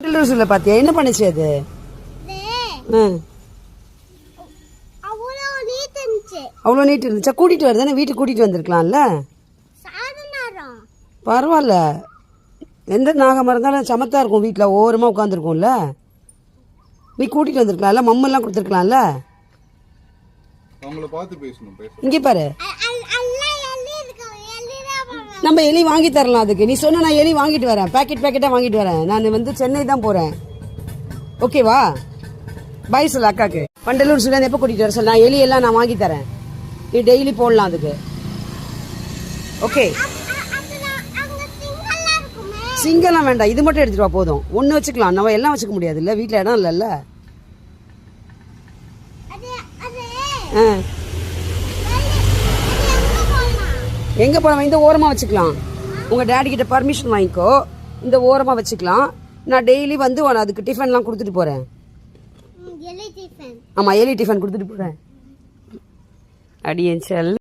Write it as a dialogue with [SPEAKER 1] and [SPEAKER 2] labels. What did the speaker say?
[SPEAKER 1] Delivery பாத்தியா என்ன பண்ணுச்சு அது? அவ்வளோ நீட் இருந்துச்சா? கூட்டிட்டு வருதானே, வீட்டுக்கு கூட்டிட்டு வந்திருக்கலாம்ல. பரவாயில்ல, எந்த நாகமாக இருந்தாலும் சமத்தா இருக்கும், வீட்டில் ஓரமாக உட்காந்துருக்கும்ல. நீ கூட்டிட்டு வந்திருக்கலாம்ல, மம்மெல்லாம் கொடுத்துருக்கலாம்ல. இங்கே பாரு, நம்ம எலி வாங்கி தரலாம் அதுக்கு. நீ சொன்ன, நான் எலி வாங்கிட்டு வரேன், பேக்கெட்டாக வாங்கிட்டு வரேன். நான் வந்து சென்னை தான் போகிறேன், ஓகேவா? பாய் சொல்லு அக்காக்கு. பண்டலூர் சொல்லி எப்போ கூட்டிகிட்டு வர சொல்லு, நான் எலி எல்லாம் நான் வாங்கி தரேன். நீ டெய்லி போடலாம் அதுக்கு, ஓகே? சிங்கெல்லாம் வேண்டாம், இது மட்டும் எடுத்துட்டு வா போதும். ஒன்று வச்சுக்கலாம், நம்ம எல்லாம் வச்சுக்க முடியாது இல்லை, வீட்டில் இடம் இல்லைல்ல. எங்கே போகலாம்? இந்த ஓரமாக வச்சுக்கலாம். உங்கள் டேடி கிட்ட பர்மிஷன் வாங்கிக்கோ, இந்த ஓரமாக வச்சுக்கலாம். நான் டெய்லி வந்து அதுக்கு டிஃபன்லாம் கொடுத்துட்டு போகிறேன். ஆமாம், எலி டிஃபன் கொடுத்துட்டு போகிறேன். அடியேன் செல்.